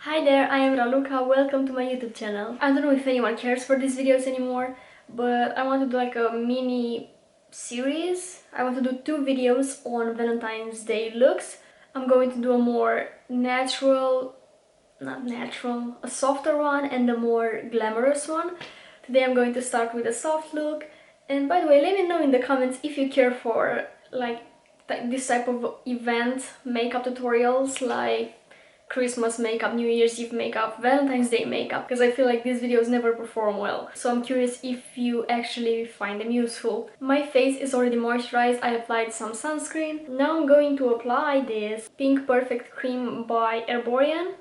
Hi there, I am Raluca, welcome to my YouTube channel. I don't know if anyone cares for these videos anymore, but I want to do like a mini series. I want to do 2 videos on Valentine's Day looks. I'm going to do a more a softer one and a more glamorous one. Today I'm going to start with a soft look. And by the way, let me know in the comments if you care for like this type of event makeup tutorials, like Christmas makeup, New Year's Eve makeup, Valentine's Day makeup, because I feel like these videos never perform well. So I'm curious if you actually find them useful. My face is already moisturized, I applied some sunscreen. Now I'm going to apply this Pink Perfect Cream by Erborian.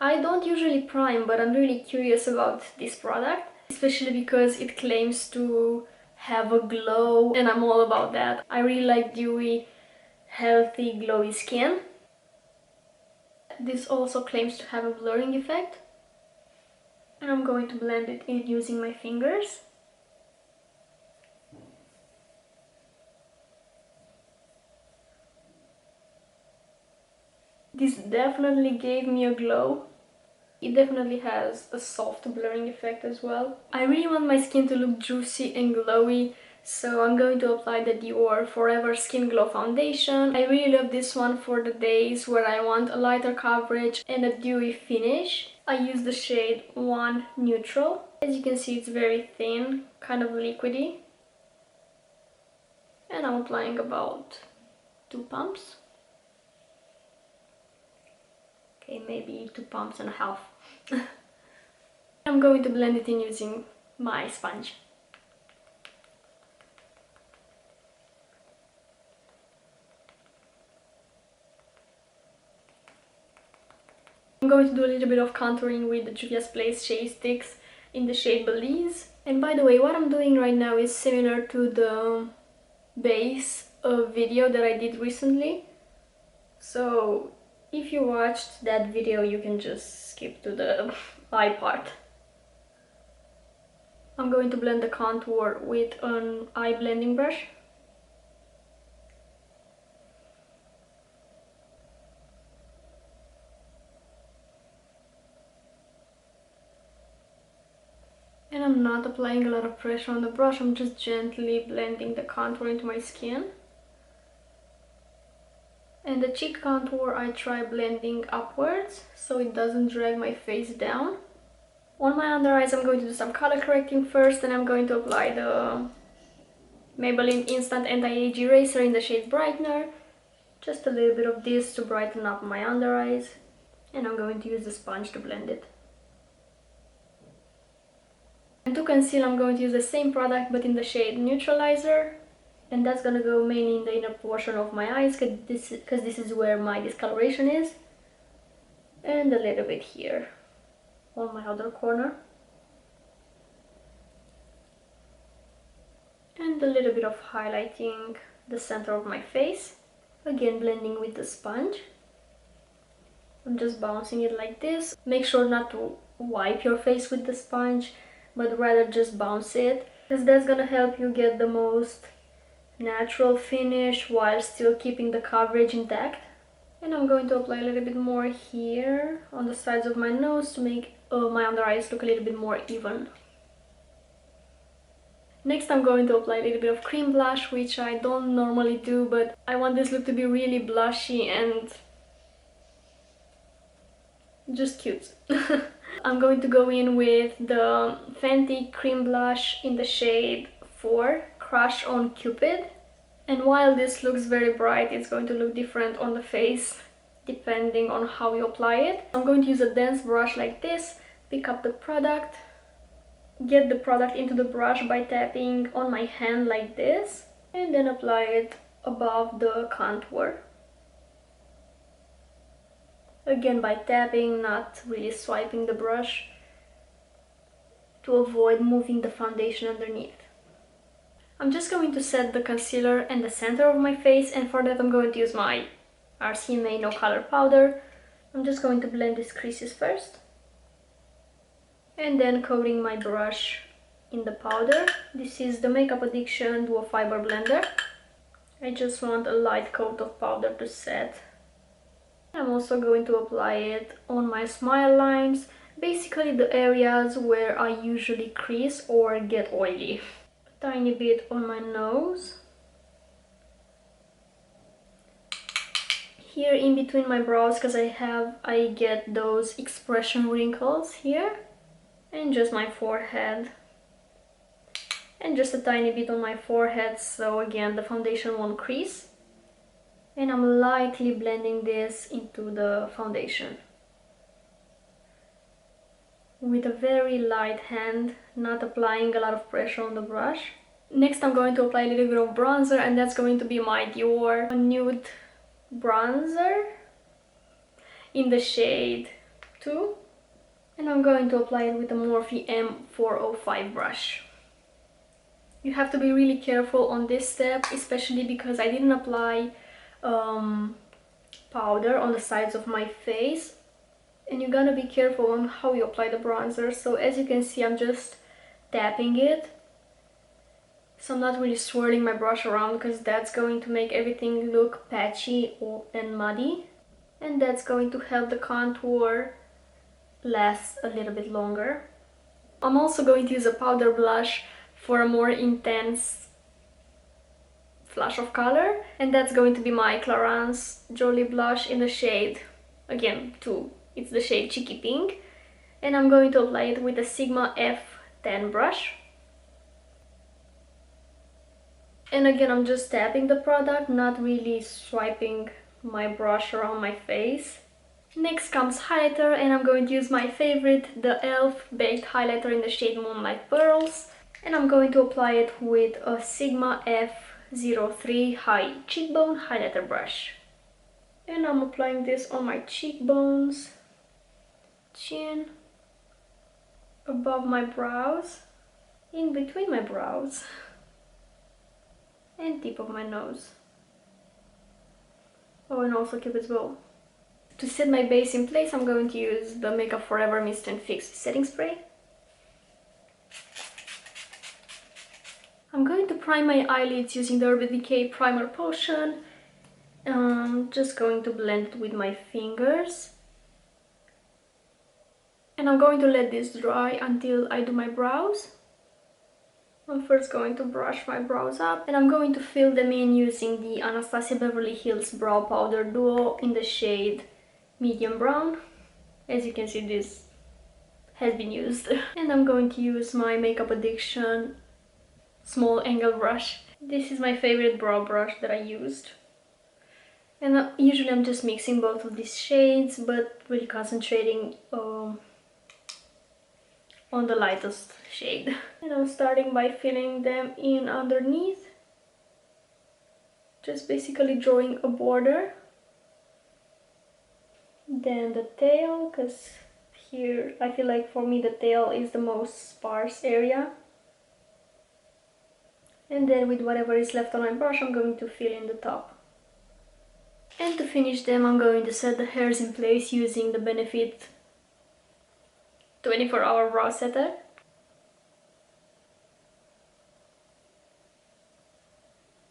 I don't usually prime, but I'm really curious about this product, especially because it claims to have a glow, and I'm all about that. I really like dewy, healthy, glowy skin. This also claims to have a blurring effect, and I'm going to blend it in using my fingers. This definitely gave me a glow. It definitely has a soft blurring effect as well. I really want my skin to look juicy and glowy, so I'm going to apply the Dior Forever Skin Glow foundation. I really love this one for the days where I want a lighter coverage and a dewy finish. I use the shade 1 Neutral. As you can see, it's very thin, kind of liquidy. And I'm applying about 2 pumps. Okay, maybe 2 pumps and a half. I'm going to blend it in using my sponge. I'm going to do a little bit of contouring with the Juvia's Place Shade Sticks in the shade Belize. And by the way, what I'm doing right now is similar to the base video that I did recently. So if you watched that video, you can just skip to the eye part. I'm going to blend the contour with an eye blending brush. And I'm not applying a lot of pressure on the brush, I'm just gently blending the contour into my skin. And the cheek contour I try blending upwards so it doesn't drag my face down. On my under eyes I'm going to do some color correcting first, and I'm going to apply the Maybelline Instant Anti-Age Eraser in the shade Brightener. Just a little bit of this to brighten up my under eyes. And I'm going to use the sponge to blend it. And to conceal I'm going to use the same product but in the shade Neutralizer. And that's gonna go mainly in the inner portion of my eyes because this is where my discoloration is. And a little bit here on my other corner. And a little bit of highlighting the center of my face. Again, blending with the sponge. I'm just bouncing it like this. Make sure not to wipe your face with the sponge, but rather just bounce it, because that's gonna help you get the most natural finish while still keeping the coverage intact. And I'm going to apply a little bit more here on the sides of my nose to make my under eyes look a little bit more even. Next I'm going to apply a little bit of cream blush, which I don't normally do, but I want this look to be really blushy and just cute. I'm going to go in with the Fenty cream blush in the shade 4, Crush on Cupid. And while this looks very bright, it's going to look different on the face depending on how you apply it. I'm going to use a dense brush like this, pick up the product, get the product into the brush by tapping on my hand like this, and then apply it above the contour. Again, by tapping, not really swiping the brush, to avoid moving the foundation underneath. I'm just going to set the concealer in the center of my face, and for that I'm going to use my RCMA No Color powder. I'm just going to blend these creases first, and then coating my brush in the powder. This is the Makeup Addiction Duo Fiber Blender. I just want a light coat of powder to set I'm also going to apply it on my smile lines, basically the areas where I usually crease or get oily. A tiny bit on my nose. Here in between my brows, because I get those expression wrinkles here. And just my forehead. And just a tiny bit on my forehead, so again the foundation won't crease. And I'm lightly blending this into the foundation with a very light hand, not applying a lot of pressure on the brush. Next I'm going to apply a little bit of bronzer, and that's going to be my Dior Nude Bronzer in the shade 2. And I'm going to apply it with the Morphe M405 brush. You have to be really careful on this step, especially because I didn't apply powder on the sides of my face, and you gotta be careful on how you apply the bronzer. So as you can see, I'm just tapping it, so I'm not really swirling my brush around, because that's going to make everything look patchy and muddy, and that's going to help the contour last a little bit longer. I'm also going to use a powder blush for a more intense flash of color, and that's going to be my Clarins Joli blush in the shade, again, 2. It's the shade Cheeky Pink, and I'm going to apply it with a Sigma F10 brush. And again, I'm just tapping the product, not really swiping my brush around my face. Next comes highlighter, and I'm going to use my favorite, the e.l.f. Baked Highlighter in the shade Moonlight Pearls. And I'm going to apply it with a Sigma F03 High Cheekbone Highlighter brush. And I'm applying this on my cheekbones, chin, above my brows, in between my brows, and tip of my nose. Oh, and also Cupid's bow. To set my base in place, I'm going to use the Makeup Forever Mist and Fix setting spray. I'm going to prime my eyelids using the Urban Decay Primer Potion. Just going to blend it with my fingers. And I'm going to let this dry until I do my brows. I'm first going to brush my brows up, and I'm going to fill them in using the Anastasia Beverly Hills Brow Powder Duo in the shade Medium Brown. As you can see, this has been used. And I'm going to use my Makeup Addiction small angle brush. This is my favorite brow brush that I used. And usually I'm just mixing both of these shades, but really concentrating on the lightest shade. And I'm starting by filling them in underneath. Just basically drawing a border. Then the tail, because here I feel like for me the tail is the most sparse area. And then with whatever is left on my brush, I'm going to fill in the top. And to finish them, I'm going to set the hairs in place using the Benefit 24-hour brow setter.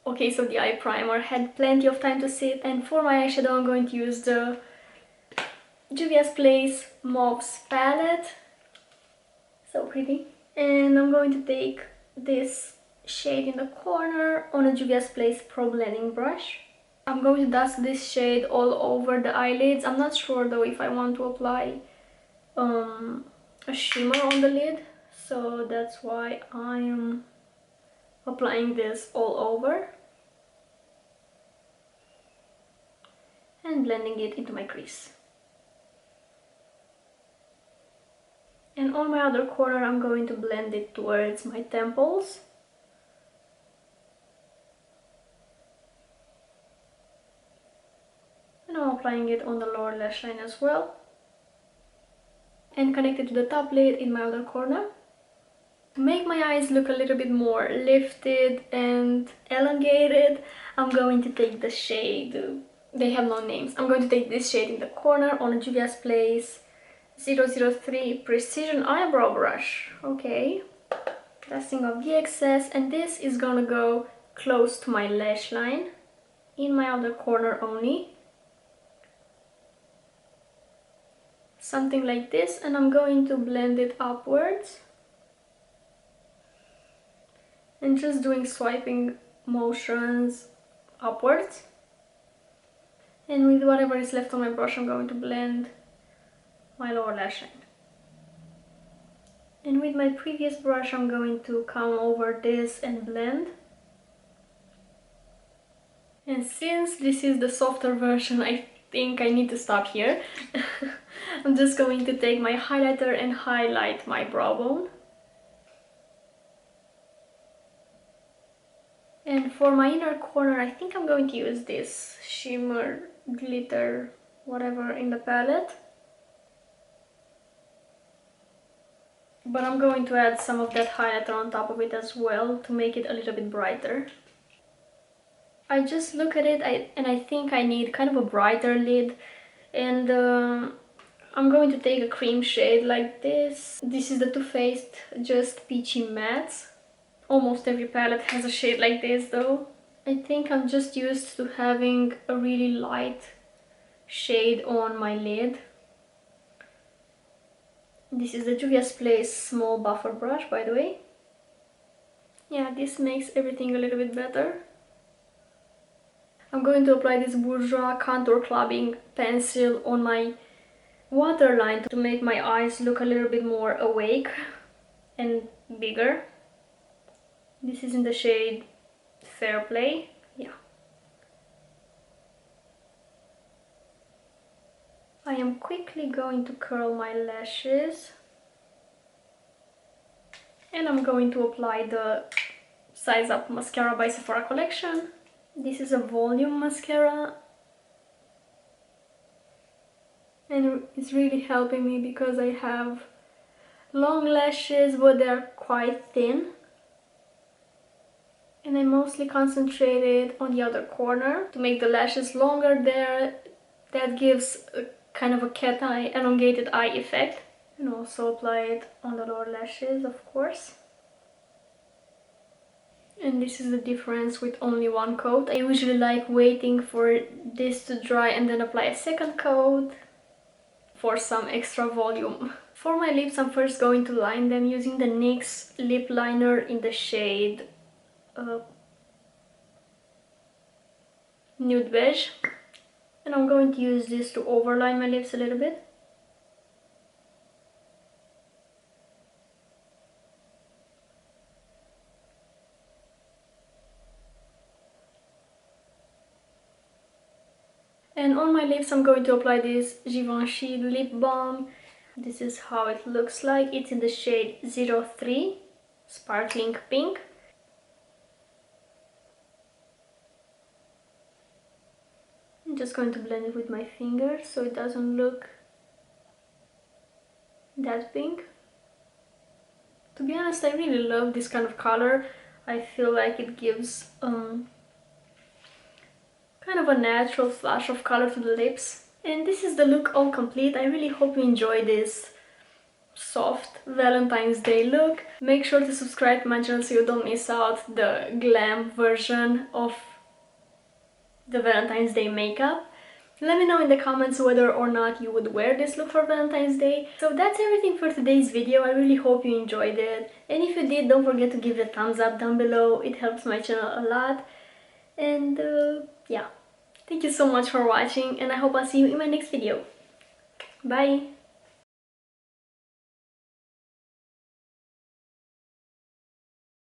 Okay, so the eye primer had plenty of time to sit, and for my eyeshadow I'm going to use the Juvia's Place Mauves palette. So pretty. And I'm going to take this shade in the corner on a Juvia's Place Pro Blending brush. I'm going to dust this shade all over the eyelids. I'm not sure though if I want to apply a shimmer on the lid, so that's why I'm applying this all over and blending it into my crease. And on my other corner I'm going to blend it towards my temples. And I'm applying it on the lower lash line as well. And connect it to the top lid in my other corner. To make my eyes look a little bit more lifted and elongated, I'm going to take the shade, they have no names, I'm going to take this shade in the corner on a Juvia's Place 003 Precision Eyebrow Brush. Okay, dusting off the excess, and this is gonna go close to my lash line in my outer corner only. something like this, and I'm going to blend it upwards and just doing swiping motions upwards. And with whatever is left on my brush, I'm going to blend my lower lash line. And with my previous brush, I'm going to come over this and blend. And since this is the softer version, I think I need to stop here. I'm just going to take my highlighter and highlight my brow bone. And for my inner corner, I think I'm going to use this shimmer, glitter, whatever in the palette. But I'm going to add some of that highlighter on top of it as well to make it a little bit brighter. I just look at it and I think I need kind of a brighter lid, and I'm going to take a cream shade like this. This is the Too Faced Just Peachy Mattes. Almost every palette has a shade like this though. I think I'm just used to having a really light shade on my lid. This is the Juvia's Place small buffer brush, by the way. Yeah, this makes everything a little bit better. I'm going to apply this Bourjois Contour Clubbing pencil on my waterline to make my eyes look a little bit more awake and bigger. This is in the shade Fair Play. Yeah. I am quickly going to curl my lashes. And I'm going to apply the Size Up mascara by Sephora Collection. This is a volume mascara. And it's really helping me because I have long lashes, but they're quite thin. And I mostly concentrated on the outer corner to make the lashes longer there. That gives a kind of a cat eye, elongated eye effect. And also apply it on the lower lashes, of course. And this is the difference with only one coat. I usually like waiting for this to dry and then apply a second coat for some extra volume. For my lips, I'm first going to line them using the NYX lip liner in the shade Nude Beige. And I'm going to use this to overline my lips a little bit. And on my lips, I'm going to apply this Givenchy lip balm. This is how it looks like. It's in the shade 03, Sparkling Pink. I'm just going to blend it with my fingers so it doesn't look that pink. To be honest, I really love this kind of color. I feel like it gives kind of a natural flash of color to the lips. And this is the look all complete. I really hope you enjoy this soft Valentine's Day look. Make sure to subscribe to my channel so you don't miss out the glam version of the Valentine's Day makeup. Let me know in the comments whether or not you would wear this look for Valentine's Day. So that's everything for today's video. I really hope you enjoyed it. And if you did, don't forget to give it a thumbs up down below. It helps my channel a lot. And yeah, thank you so much for watching, and I hope I'll see you in my next video. Bye!